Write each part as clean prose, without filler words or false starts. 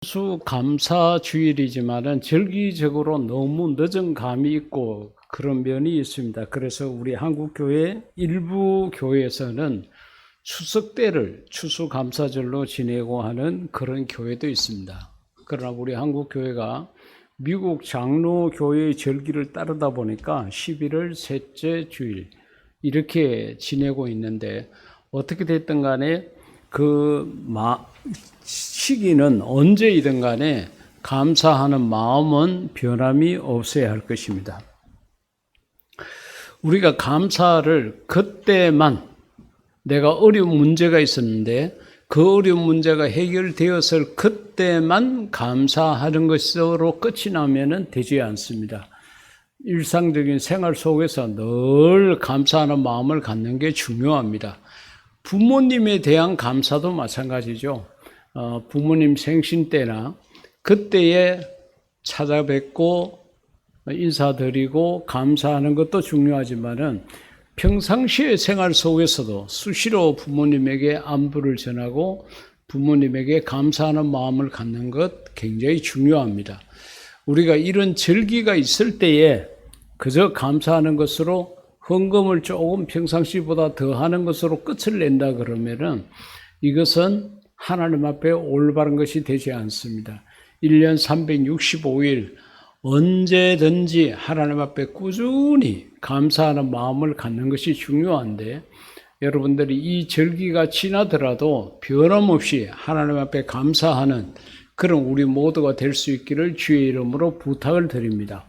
추수감사주일이지만은 절기적으로 너무 늦은 감이 있고 그런 면이 있습니다. 그래서 우리 한국교회 일부 교회에서는 추석 때를 추수감사절로 지내고 하는 그런 교회도 있습니다. 그러나 우리 한국교회가 미국 장로교회의 절기를 따르다 보니까 11월 셋째 주일 이렇게 지내고 있는데, 어떻게 됐든 간에 시기는 언제이든 간에 감사하는 마음은 변함이 없어야 할 것입니다. 우리가 감사를 그때만, 내가 어려운 문제가 있었는데 그 어려운 문제가 해결되었을 그때만 감사하는 것으로 끝이 나면은 되지 않습니다. 일상적인 생활 속에서 늘 감사하는 마음을 갖는 게 중요합니다. 부모님에 대한 감사도 마찬가지죠. 부모님 생신 때나 그때에 찾아뵙고 인사드리고 감사하는 것도 중요하지만은 평상시의 생활 속에서도 수시로 부모님에게 안부를 전하고 부모님에게 감사하는 마음을 갖는 것 굉장히 중요합니다. 우리가 이런 절기가 있을 때에 그저 감사하는 것으로 헌금을 조금 평상시보다 더 하는 것으로 끝을 낸다 그러면은 이것은 하나님 앞에 올바른 것이 되지 않습니다. 1년 365일 언제든지 하나님 앞에 꾸준히 감사하는 마음을 갖는 것이 중요한데, 여러분들이 이 절기가 지나더라도 변함없이 하나님 앞에 감사하는 그런 우리 모두가 될 수 있기를 주의 이름으로 부탁을 드립니다.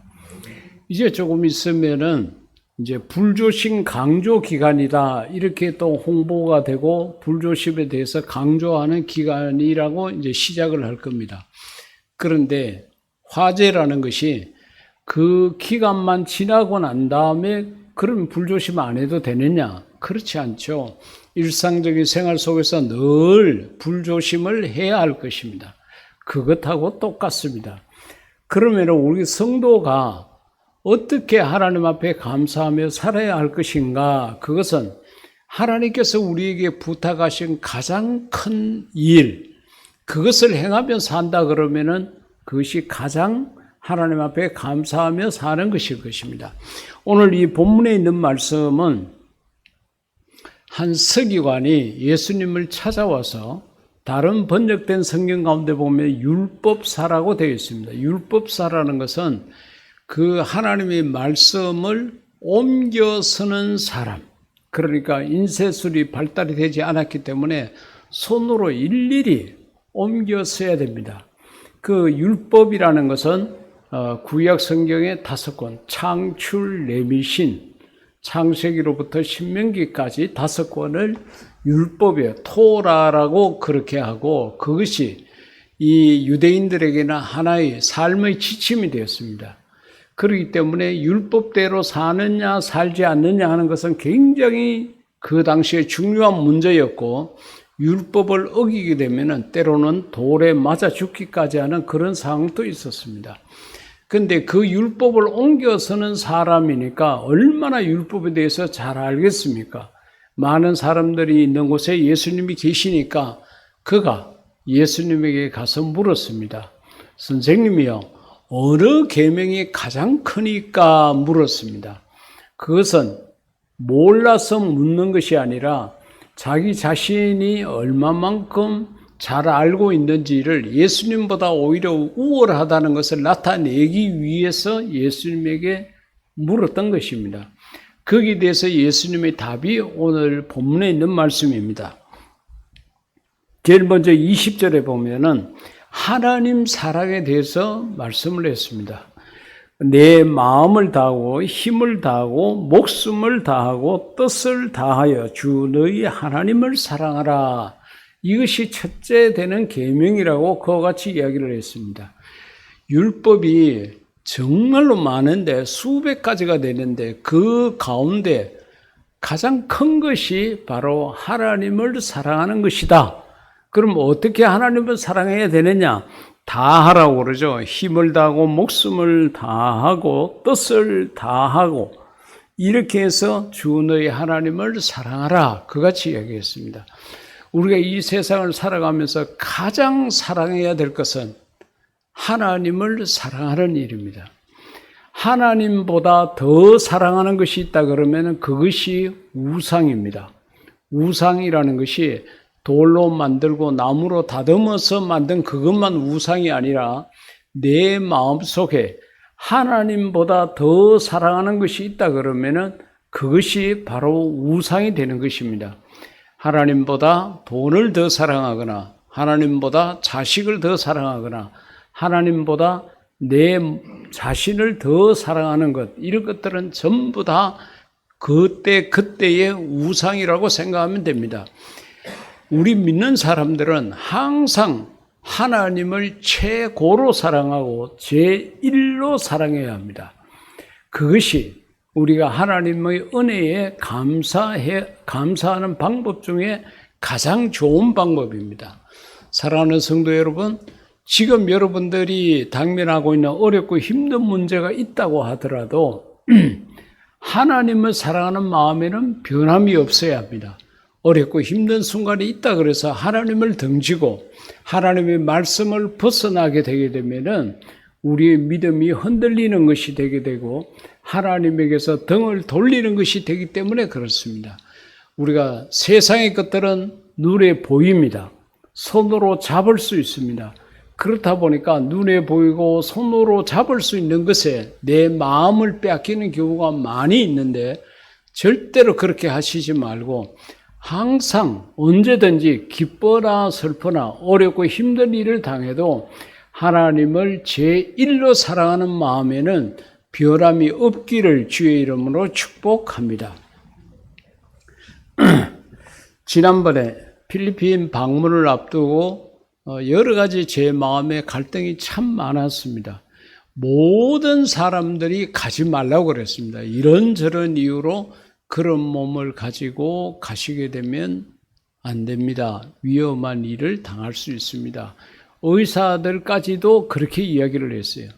이제 조금 있으면은 이제 불조심 강조 기간이다, 이렇게 또 홍보가 되고 불조심에 대해서 강조하는 기간이라고 이제 시작을 할 겁니다. 그런데 화제라는 것이 그 기간만 지나고 난 다음에 그럼 불조심 안 해도 되느냐? 그렇지 않죠. 일상적인 생활 속에서 늘 불조심을 해야 할 것입니다. 그것하고 똑같습니다. 그러면 우리 성도가 어떻게 하나님 앞에 감사하며 살아야 할 것인가? 그것은 하나님께서 우리에게 부탁하신 가장 큰 일, 그것을 행하며 산다 그러면은 그것이 가장 하나님 앞에 감사하며 사는 것일 것입니다. 오늘 이 본문에 있는 말씀은 한 서기관이 예수님을 찾아와서, 다른 번역된 성경 가운데 보면 율법사라고 되어 있습니다. 율법사라는 것은 그 하나님의 말씀을 옮겨 쓰는 사람, 그러니까 인쇄술이 발달이 되지 않았기 때문에 손으로 일일이 옮겨 써야 됩니다. 그 율법이라는 것은 구약 성경의 5권, 창출, 레위신, 창세기로부터 신명기까지 5권을 율법이에요. 토라라고 그렇게 하고, 그것이 이 유대인들에게는 하나의 삶의 지침이 되었습니다. 그렇기 때문에 율법대로 사느냐 살지 않느냐 하는 것은 굉장히 그 당시에 중요한 문제였고, 율법을 어기게 되면 때로는 돌에 맞아 죽기까지 하는 그런 상황도 있었습니다. 그런데 그 율법을 옮겨서는 사람이니까 얼마나 율법에 대해서 잘 알겠습니까? 많은 사람들이 있는 곳에 예수님이 계시니까 그가 예수님에게 가서 물었습니다. 선생님이요, 어느 계명이 가장 크니까 물었습니다. 그것은 몰라서 묻는 것이 아니라 자기 자신이 얼마만큼 잘 알고 있는지를 예수님보다 오히려 우월하다는 것을 나타내기 위해서 예수님에게 물었던 것입니다. 거기에 대해서 예수님의 답이 오늘 본문에 있는 말씀입니다. 제일 먼저 20절에 보면은 하나님 사랑에 대해서 말씀을 했습니다. 내 마음을 다하고 힘을 다하고 목숨을 다하고 뜻을 다하여 주 너희 하나님을 사랑하라. 이것이 첫째 되는 계명이라고 그와 같이 이야기를 했습니다. 율법이 정말로 많은데 수백 가지가 되는데 그 가운데 가장 큰 것이 바로 하나님을 사랑하는 것이다. 그럼 어떻게 하나님을 사랑해야 되느냐? 다 하라고 그러죠. 힘을 다하고 목숨을 다하고 뜻을 다하고 이렇게 해서 주 너희 하나님을 사랑하라. 그같이 이야기했습니다. 우리가 이 세상을 살아가면서 가장 사랑해야 될 것은 하나님을 사랑하는 일입니다. 하나님보다 더 사랑하는 것이 있다 그러면 그것이 우상입니다. 우상이라는 것이 돌로 만들고 나무로 다듬어서 만든 그것만 우상이 아니라 내 마음속에 하나님보다 더 사랑하는 것이 있다 그러면 그것이 바로 우상이 되는 것입니다. 하나님보다 돈을 더 사랑하거나 하나님보다 자식을 더 사랑하거나 하나님보다 내 자신을 더 사랑하는 것, 이런 것들은 전부 다 그때의 우상이라고 생각하면 됩니다. 우리 믿는 사람들은 항상 하나님을 최고로 사랑하고 제1로 사랑해야 합니다. 그것이 우리가 하나님의 은혜에 감사하는 방법 중에 가장 좋은 방법입니다. 사랑하는 성도 여러분, 지금 여러분들이 당면하고 있는 어렵고 힘든 문제가 있다고 하더라도 하나님을 사랑하는 마음에는 변함이 없어야 합니다. 어렵고 힘든 순간이 있다 그래서 하나님을 등지고 하나님의 말씀을 벗어나게 되게 되면은 우리의 믿음이 흔들리는 것이 되게 되고 하나님에게서 등을 돌리는 것이 되기 때문에 그렇습니다. 우리가 세상의 것들은 눈에 보입니다. 손으로 잡을 수 있습니다. 그렇다 보니까 눈에 보이고 손으로 잡을 수 있는 것에 내 마음을 빼앗기는 경우가 많이 있는데 절대로 그렇게 하시지 말고 항상 언제든지 기뻐나 슬퍼나 어렵고 힘든 일을 당해도 하나님을 제1로 사랑하는 마음에는 변함이 없기를 주의 이름으로 축복합니다. 지난번에 필리핀 방문을 앞두고 여러 가지 제 마음에 갈등이 참 많았습니다. 모든 사람들이 가지 말라고 그랬습니다. 이런저런 이유로 그런 몸을 가지고 가시게 되면 안 됩니다. 위험한 일을 당할 수 있습니다. 의사들까지도 그렇게 이야기를 했어요.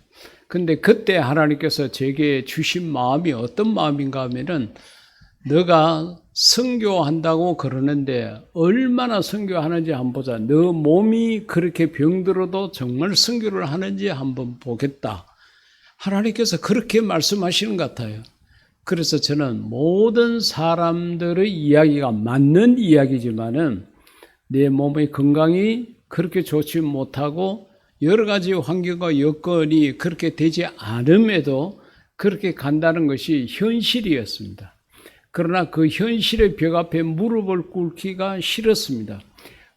근데 그때 하나님께서 제게 주신 마음이 어떤 마음인가 하면은 너가 선교한다고 그러는데 얼마나 선교하는지 한번 보자. 너 몸이 그렇게 병들어도 정말 선교를 하는지 한번 보겠다. 하나님께서 그렇게 말씀하시는 것 같아요. 그래서 저는 모든 사람들의 이야기가 맞는 이야기지만은 내 몸의 건강이 그렇게 좋지 못하고 여러 가지 환경과 여건이 그렇게 되지 않음에도 그렇게 간다는 것이 현실이었습니다. 그러나 그 현실의 벽 앞에 무릎을 꿇기가 싫었습니다.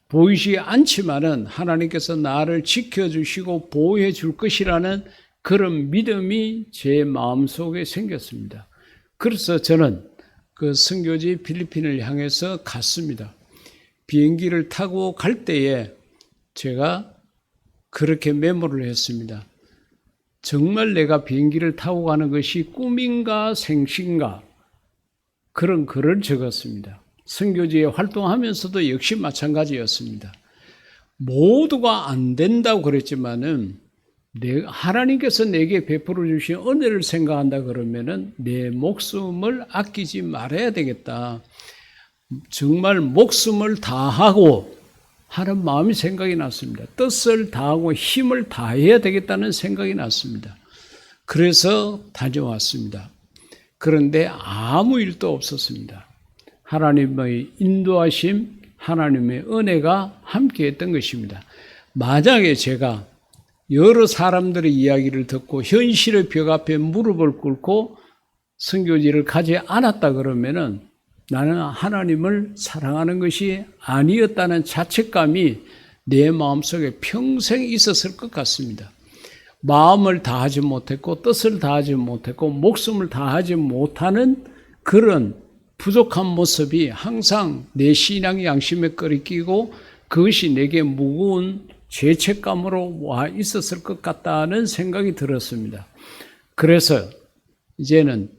보이지 않지만은 하나님께서 나를 지켜주시고 보호해 줄 것이라는 그런 믿음이 제 마음속에 생겼습니다. 그래서 저는 그 선교지 필리핀을 향해서 갔습니다. 비행기를 타고 갈 때에 제가 그렇게 메모를 했습니다. 정말 내가 비행기를 타고 가는 것이 꿈인가 생신가, 그런 글을 적었습니다. 선교지에 활동하면서도 역시 마찬가지였습니다. 모두가 안 된다고 그랬지만은 하나님께서 내게 베풀어 주신 은혜를 생각한다 그러면은 내 목숨을 아끼지 말아야 되겠다. 정말 목숨을 다하고 하는 마음이 생각이 났습니다. 뜻을 다하고 힘을 다해야 되겠다는 생각이 났습니다. 그래서 다녀왔습니다. 그런데 아무 일도 없었습니다. 하나님의 인도하심, 하나님의 은혜가 함께했던 것입니다. 만약에 제가 여러 사람들의 이야기를 듣고 현실의 벽 앞에 무릎을 꿇고 선교지를 가지 않았다 그러면은 나는 하나님을 사랑하는 것이 아니었다는 자책감이 내 마음속에 평생 있었을 것 같습니다. 마음을 다하지 못했고 뜻을 다하지 못했고 목숨을 다하지 못하는 그런 부족한 모습이 항상 내 신앙의 양심에 끓이끼고 그것이 내게 무거운 죄책감으로 와 있었을 것 같다는 생각이 들었습니다. 그래서 이제는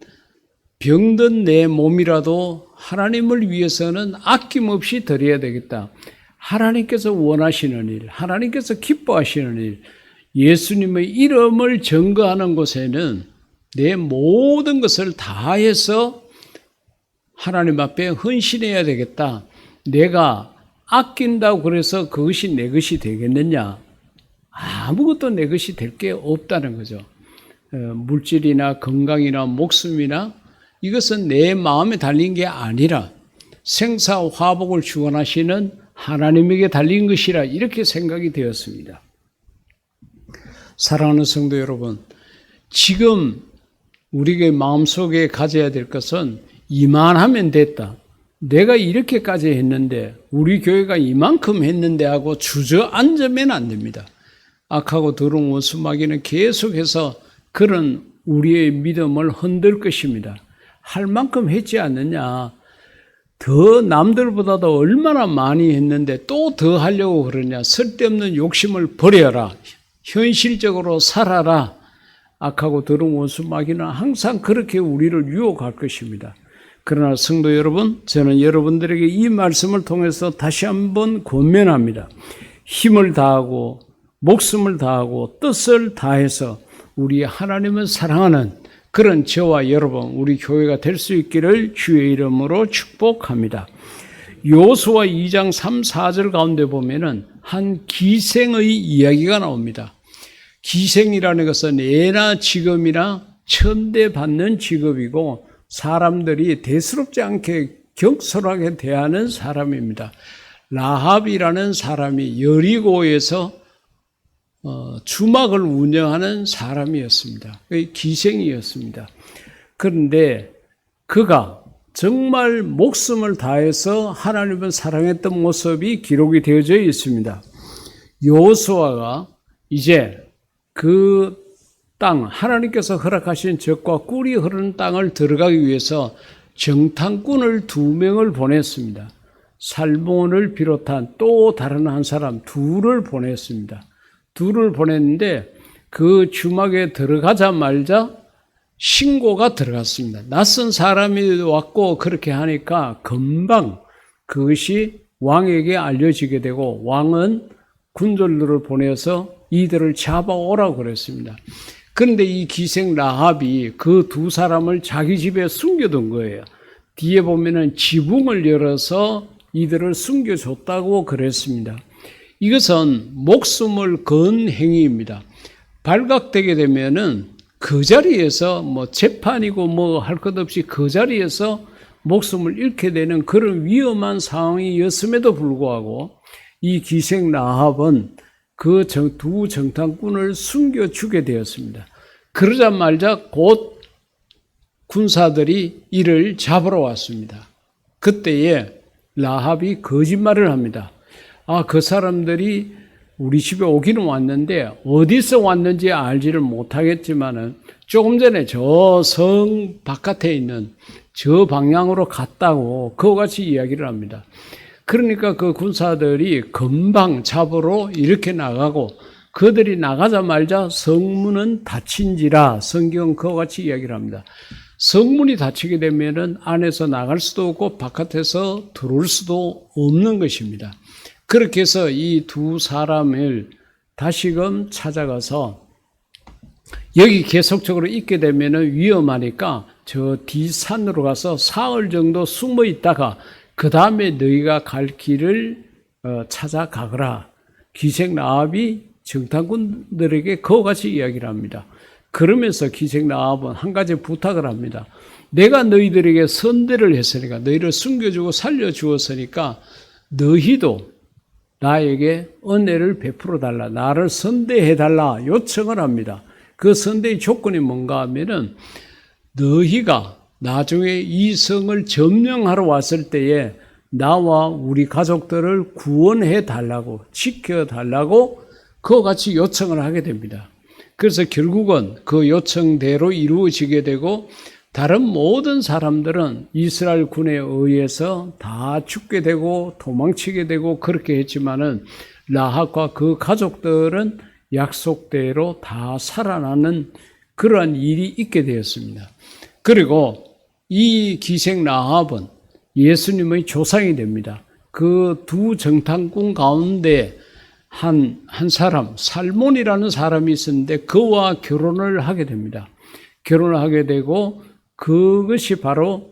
병든 내 몸이라도 하나님을 위해서는 아낌없이 드려야 되겠다. 하나님께서 원하시는 일, 하나님께서 기뻐하시는 일, 예수님의 이름을 증거하는 곳에는 내 모든 것을 다해서 하나님 앞에 헌신해야 되겠다. 내가 아낀다고 그래서 그것이 내 것이 되겠느냐? 아무것도 내 것이 될 게 없다는 거죠. 물질이나 건강이나 목숨이나 이것은 내 마음에 달린 게 아니라 생사화복을 주관하시는 하나님에게 달린 것이라 이렇게 생각이 되었습니다. 사랑하는 성도 여러분, 지금 우리의 마음속에 가져야 될 것은 이만하면 됐다. 내가 이렇게까지 했는데 우리 교회가 이만큼 했는데 하고 주저앉으면 안 됩니다. 악하고 더러운 원수마귀는 계속해서 그런 우리의 믿음을 흔들 것입니다. 할 만큼 했지 않느냐. 더 남들보다도 얼마나 많이 했는데 또 더 하려고 그러냐. 쓸데없는 욕심을 버려라. 현실적으로 살아라. 악하고 더러운 원수마귀는 항상 그렇게 우리를 유혹할 것입니다. 그러나 성도 여러분, 저는 여러분들에게 이 말씀을 통해서 다시 한번 권면합니다. 힘을 다하고 목숨을 다하고 뜻을 다해서 우리 하나님을 사랑하는 그런 저와 여러분, 우리 교회가 될 수 있기를 주의 이름으로 축복합니다. 여호수아 2장 3, 4절 가운데 보면은 한 기생의 이야기가 나옵니다. 기생이라는 것은 예나 지금이나 천대받는 직업이고 사람들이 대수롭지 않게 경솔하게 대하는 사람입니다. 라합이라는 사람이 여리고에서 주막을 운영하는 사람이었습니다. 기생이었습니다. 그런데 그가 정말 목숨을 다해서 하나님을 사랑했던 모습이 기록이 되어져 있습니다. 여호수아가 이제 그 땅, 하나님께서 허락하신 적과 꿀이 흐르는 땅을 들어가기 위해서 정탐꾼을 2명을 보냈습니다. 살몬을 비롯한 또 다른 한 사람 2를 보냈습니다. 2를 보냈는데 그 주막에 들어가자마자 신고가 들어갔습니다. 낯선 사람이 왔고 그렇게 하니까 금방 그것이 왕에게 알려지게 되고 왕은 군졸들을 보내서 이들을 잡아오라고 그랬습니다. 그런데 이 기생 라합이 그 2 사람을 자기 집에 숨겨둔 거예요. 뒤에 보면은 지붕을 열어서 이들을 숨겨줬다고 그랬습니다. 이것은 목숨을 건 행위입니다. 발각되게 되면은 그 자리에서 재판이고 할 것 없이 그 자리에서 목숨을 잃게 되는 그런 위험한 상황이었음에도 불구하고 이 기생 라합은 그 2 정탐꾼을 숨겨주게 되었습니다. 그러자마자 곧 군사들이 이를 잡으러 왔습니다. 그때에 라합이 거짓말을 합니다. 그 사람들이 우리 집에 오기는 왔는데 어디서 왔는지 알지를 못하겠지만은 조금 전에 저 성 바깥에 있는 저 방향으로 갔다고 그와 같이 이야기를 합니다. 그러니까 그 군사들이 금방 잡으러 이렇게 나가고 그들이 나가자마자 성문은 닫힌지라 성경은 그와 같이 이야기를 합니다. 성문이 닫히게 되면은 안에서 나갈 수도 없고 바깥에서 들어올 수도 없는 것입니다. 그렇게 해서 이 2 사람을 다시금 찾아가서 여기 계속적으로 있게 되면은 위험하니까 저 뒷산으로 가서 사흘 정도 숨어 있다가 그 다음에 너희가 갈 길을 찾아가거라. 기생 라합이 정탐꾼들에게 그와 같이 이야기를 합니다. 그러면서 기생 라합은 한 가지 부탁을 합니다. 내가 너희들에게 선대를 했으니까, 너희를 숨겨주고 살려주었으니까 너희도 나에게 은혜를 베풀어 달라, 나를 선대해 달라 요청을 합니다. 그 선대의 조건이 뭔가 하면은 너희가 나중에 이 성을 점령하러 왔을 때에 나와 우리 가족들을 구원해 달라고, 지켜 달라고 그와 같이 요청을 하게 됩니다. 그래서 결국은 그 요청대로 이루어지게 되고 다른 모든 사람들은 이스라엘 군에 의해서 다 죽게 되고 도망치게 되고 그렇게 했지만은 라합과 그 가족들은 약속대로 다 살아나는 그러한 일이 있게 되었습니다. 그리고 이 기생 라합은 예수님의 조상이 됩니다. 그 2 정탐꾼 가운데 한 사람, 살몬이라는 사람이 있었는데 그와 결혼을 하게 됩니다. 결혼을 하게 되고 그것이 바로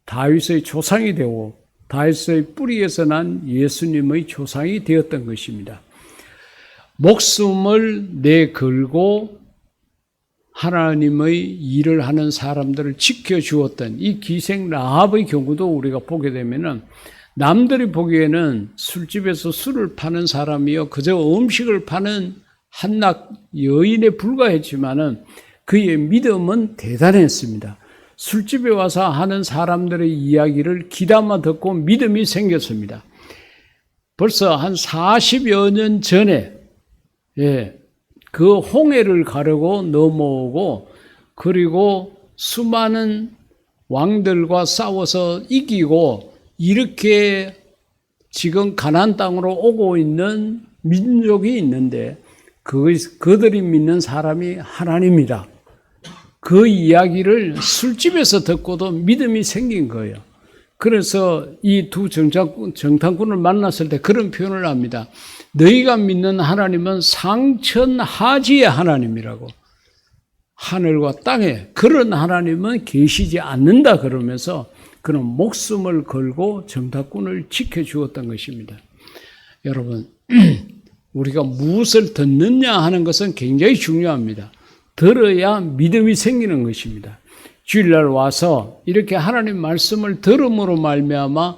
다윗의 조상이 되고 다윗의 뿌리에서 난 예수님의 조상이 되었던 것입니다. 목숨을 내걸고 하나님의 일을 하는 사람들을 지켜주었던 이 기생 라합의 경우도 우리가 보게 되면은 남들이 보기에는 술집에서 술을 파는 사람이요 그저 음식을 파는 한낱 여인에 불과했지만은 그의 믿음은 대단했습니다. 술집에 와서 하는 사람들의 이야기를 귀담아 듣고 믿음이 생겼습니다. 벌써 한 40여 년 전에 그 홍해를 가르고 넘어오고 그리고 수많은 왕들과 싸워서 이기고 이렇게 지금 가나안 땅으로 오고 있는 민족이 있는데 그들이 믿는 사람이 하나님이다. 그 이야기를 술집에서 듣고도 믿음이 생긴 거예요. 그래서 이 두 정탐꾼을 만났을 때 그런 표현을 합니다. 너희가 믿는 하나님은 상천하지의 하나님이라고. 하늘과 땅에 그런 하나님은 계시지 않는다 그러면서 그는 목숨을 걸고 정탐꾼을 지켜주었던 것입니다. 여러분, 우리가 무엇을 듣느냐 하는 것은 굉장히 중요합니다. 들어야 믿음이 생기는 것입니다. 주일날 와서 이렇게 하나님 말씀을 들음으로 말미암아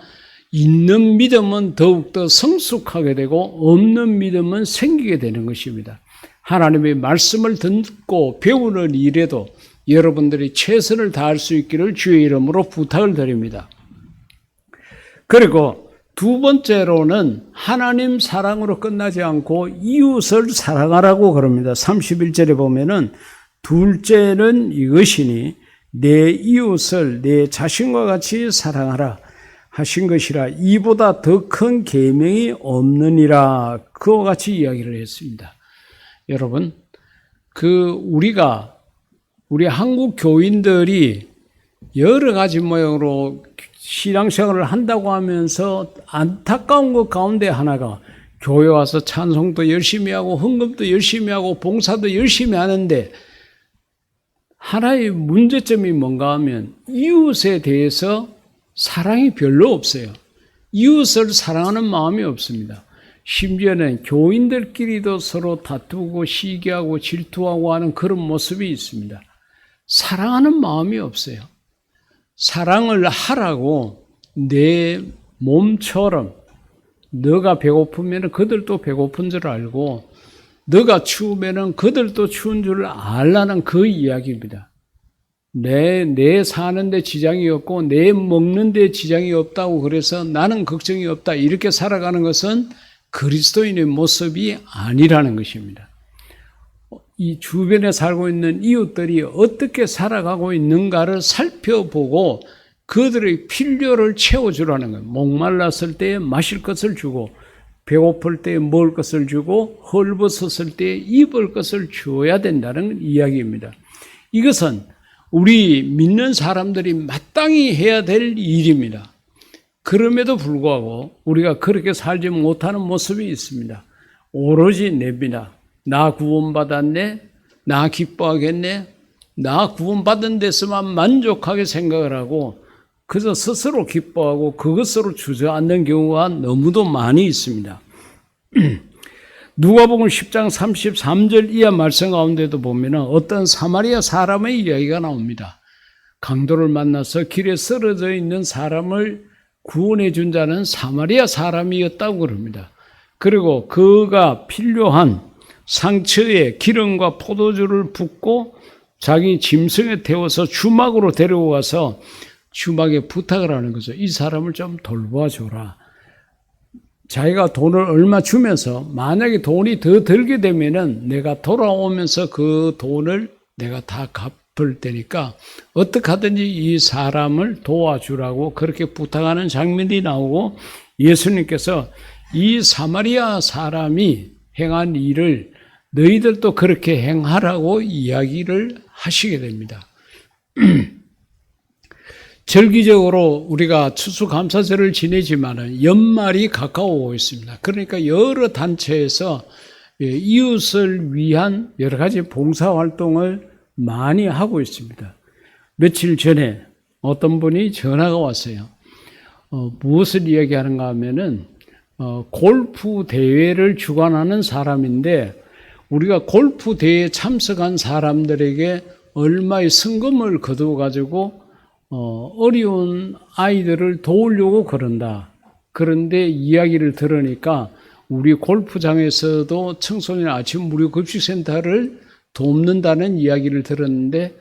있는 믿음은 더욱더 성숙하게 되고 없는 믿음은 생기게 되는 것입니다. 하나님의 말씀을 듣고 배우는 일에도 여러분들이 최선을 다할 수 있기를 주의 이름으로 부탁을 드립니다. 그리고 두 번째로는 하나님 사랑으로 끝나지 않고 이웃을 사랑하라고 그럽니다. 31절에 보면은 둘째는 이것이니 내 이웃을 내 자신과 같이 사랑하라 하신 것이라 이보다 더 큰 계명이 없느니라 그와 같이 이야기를 했습니다. 여러분, 우리 한국 교인들이 여러 가지 모양으로 신앙생활을 한다고 하면서 안타까운 것 가운데 하나가 교회 와서 찬송도 열심히 하고 헌금도 열심히 하고 봉사도 열심히 하는데 하나의 문제점이 뭔가 하면 이웃에 대해서 사랑이 별로 없어요. 이웃을 사랑하는 마음이 없습니다. 심지어는 교인들끼리도 서로 다투고 시기하고 질투하고 하는 그런 모습이 있습니다. 사랑하는 마음이 없어요. 사랑을 하라고 내 몸처럼 너가 배고프면 그들도 배고픈 줄 알고 너가 추우면 그들도 추운 줄 알라는 그 이야기입니다. 내 사는 데 지장이 없고 내 먹는 데 지장이 없다고 그래서 나는 걱정이 없다 이렇게 살아가는 것은 그리스도인의 모습이 아니라는 것입니다. 이 주변에 살고 있는 이웃들이 어떻게 살아가고 있는가를 살펴보고 그들의 필요를 채워주라는 거예요. 목말랐을 때 마실 것을 주고 배고플 때 먹을 것을 주고 헐벗었을 때 입을 것을 주어야 된다는 이야기입니다. 이것은 우리 믿는 사람들이 마땅히 해야 될 일입니다. 그럼에도 불구하고 우리가 그렇게 살지 못하는 모습이 있습니다. 오로지 냅니다. 나 구원받았네? 나 기뻐하겠네? 나 구원받은 데서만 만족하게 생각을 하고 그저 스스로 기뻐하고 그것으로 주저앉는 경우가 너무도 많이 있습니다. 누가복음 10장 33절 이하 말씀 가운데도 보면 어떤 사마리아 사람의 이야기가 나옵니다. 강도를 만나서 길에 쓰러져 있는 사람을 구원해 준 자는 사마리아 사람이었다고 그럽니다. 그리고 그가 필요한 상처에 기름과 포도주를 붓고 자기 짐승에 태워서 주막으로 데리고 가서 주막에 부탁을 하는 거죠. 이 사람을 좀 돌봐줘라. 자기가 돈을 얼마 주면서 만약에 돈이 더 들게 되면은 내가 돌아오면서 그 돈을 내가 다 갚을 테니까 어떻게 하든지 이 사람을 도와주라고 그렇게 부탁하는 장면이 나오고 예수님께서 이 사마리아 사람이 행한 일을 너희들도 그렇게 행하라고 이야기를 하시게 됩니다. 절기적으로 우리가 추수감사절을 지내지만 연말이 가까워오고 있습니다. 그러니까 여러 단체에서 이웃을 위한 여러 가지 봉사활동을 많이 하고 있습니다. 며칠 전에 어떤 분이 전화가 왔어요. 무엇을 이야기하는가 하면은 골프 대회를 주관하는 사람인데 우리가 골프 대회에 참석한 사람들에게 얼마의 성금을 거두어 가지고 어려운 아이들을 도우려고 그런다. 그런데 이야기를 들으니까 우리 골프장에서도 청소년 아침 무료 급식센터를 돕는다는 이야기를 들었는데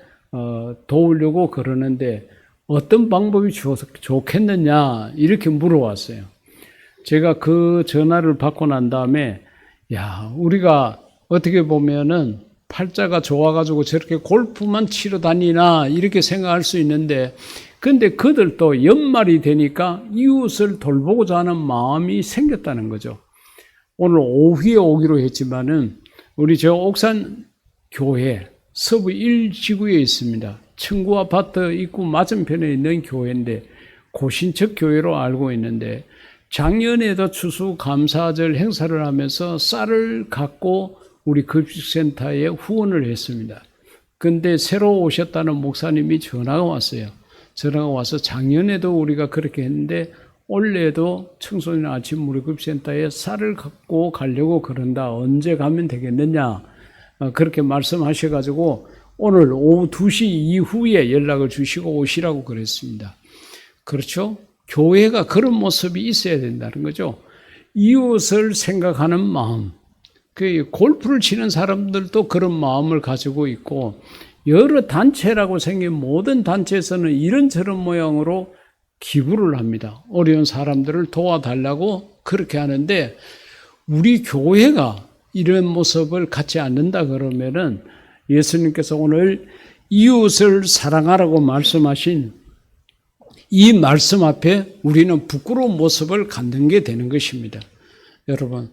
도우려고 그러는데 어떤 방법이 좋겠느냐 이렇게 물어왔어요. 제가 그 전화를 받고 난 다음에 우리가 어떻게 보면은 팔자가 좋아가지고 저렇게 골프만 치러 다니나 이렇게 생각할 수 있는데 근데 그들도 연말이 되니까 이웃을 돌보고자 하는 마음이 생겼다는 거죠. 오늘 오후에 오기로 했지만은 우리 저 옥산 교회 서부 1지구에 있습니다. 청구 아파트 입구 맞은편에 있는 교회인데 고신척 교회로 알고 있는데 작년에도 추수감사절 행사를 하면서 쌀을 갖고 우리 급식센터에 후원을 했습니다. 근데 새로 오셨다는 목사님이 전화가 왔어요. 전화가 와서 작년에도 우리가 그렇게 했는데 올해도 청소년 아침 무료급식센터에 쌀을 갖고 가려고 그런다. 언제 가면 되겠느냐. 그렇게 말씀하셔가지고 오늘 오후 2시 이후에 연락을 주시고 오시라고 그랬습니다. 그렇죠? 교회가 그런 모습이 있어야 된다는 거죠. 이웃을 생각하는 마음. 그 골프를 치는 사람들도 그런 마음을 가지고 있고 여러 단체라고 생긴 모든 단체에서는 이런저런 모양으로 기부를 합니다. 어려운 사람들을 도와달라고 그렇게 하는데 우리 교회가 이런 모습을 갖지 않는다 그러면은 예수님께서 오늘 이웃을 사랑하라고 말씀하신 이 말씀 앞에 우리는 부끄러운 모습을 갖는 게 되는 것입니다. 여러분,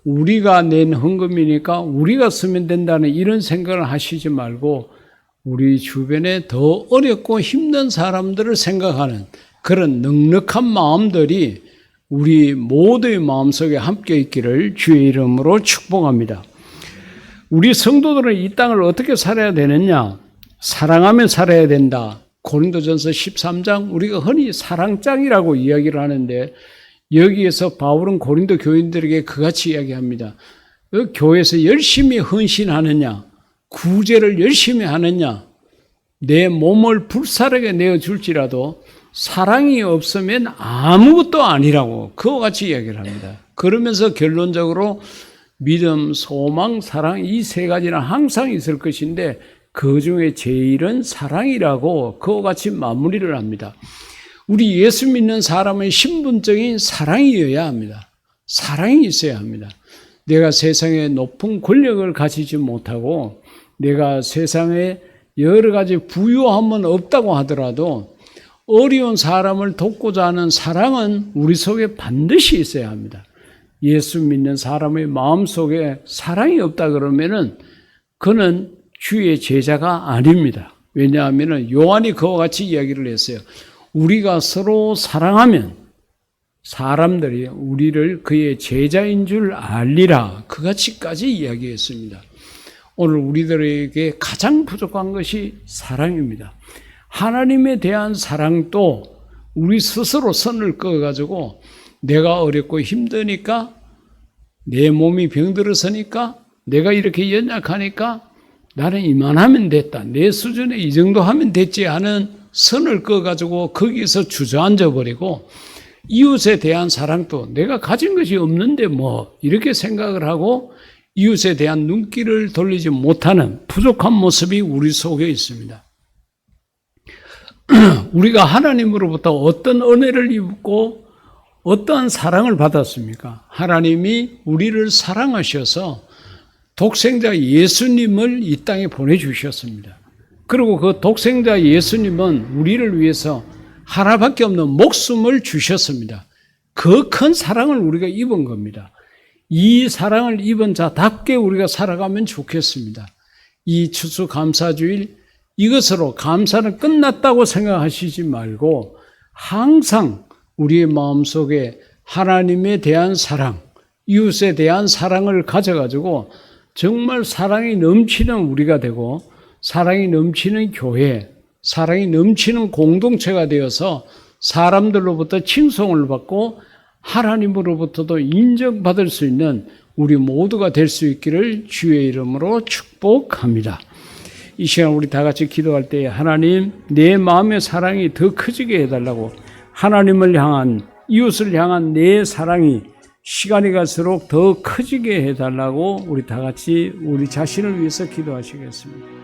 우리가 낸 헌금이니까 우리가 쓰면 된다는 이런 생각을 하시지 말고 우리 주변에 더 어렵고 힘든 사람들을 생각하는 그런 넉넉한 마음들이 우리 모두의 마음속에 함께 있기를 주의 이름으로 축복합니다. 우리 성도들은 이 땅을 어떻게 살아야 되느냐? 사랑하며 살아야 된다. 고린도전서 13장 우리가 흔히 사랑장이라고 이야기를 하는데 여기에서 바울은 고린도 교인들에게 그같이 이야기합니다. 교회에서 열심히 헌신하느냐? 구제를 열심히 하느냐? 내 몸을 불사르게 내어줄지라도 사랑이 없으면 아무것도 아니라고 그와 같이 이야기를 합니다. 그러면서 결론적으로 믿음, 소망, 사랑 이 세 가지는 항상 있을 것인데 그 중에 제일은 사랑이라고 그와 같이 마무리를 합니다. 우리 예수 믿는 사람의 신분적인 사랑이어야 합니다. 사랑이 있어야 합니다. 내가 세상에 높은 권력을 가지지 못하고 내가 세상에 여러 가지 부유함은 없다고 하더라도 어려운 사람을 돕고자 하는 사랑은 우리 속에 반드시 있어야 합니다. 예수 믿는 사람의 마음속에 사랑이 없다 그러면은 그는 주의 제자가 아닙니다. 왜냐하면 요한이 그와 같이 이야기를 했어요. 우리가 서로 사랑하면 사람들이 우리를 그의 제자인 줄 알리라. 그같이까지 이야기했습니다. 오늘 우리들에게 가장 부족한 것이 사랑입니다. 하나님에 대한 사랑도 우리 스스로 선을 그어가지고 내가 어렵고 힘드니까 내 몸이 병들었으니까 내가 이렇게 연약하니까 나는 이만하면 됐다. 내 수준에 이 정도 하면 됐지 하는 선을 그어가지고 거기서 주저앉아 버리고 이웃에 대한 사랑도 내가 가진 것이 없는데 뭐 이렇게 생각을 하고 이웃에 대한 눈길을 돌리지 못하는 부족한 모습이 우리 속에 있습니다. 우리가 하나님으로부터 어떤 은혜를 입고 어떠한 사랑을 받았습니까? 하나님이 우리를 사랑하셔서 독생자 예수님을 이 땅에 보내주셨습니다. 그리고 그 독생자 예수님은 우리를 위해서 하나밖에 없는 목숨을 주셨습니다. 그 큰 사랑을 우리가 입은 겁니다. 이 사랑을 입은 자답게 우리가 살아가면 좋겠습니다. 이 추수감사주일 이것으로 감사는 끝났다고 생각하시지 말고 항상 우리의 마음속에 하나님에 대한 사랑, 이웃에 대한 사랑을 가져가지고 정말 사랑이 넘치는 우리가 되고 사랑이 넘치는 교회, 사랑이 넘치는 공동체가 되어서 사람들로부터 칭송을 받고 하나님으로부터도 인정받을 수 있는 우리 모두가 될 수 있기를 주의 이름으로 축복합니다. 이 시간 우리 다 같이 기도할 때 하나님 내 마음의 사랑이 더 커지게 해달라고, 하나님을 향한, 이웃을 향한 내 사랑이 시간이 갈수록 더 커지게 해달라고 우리 다 같이 우리 자신을 위해서 기도하시겠습니다.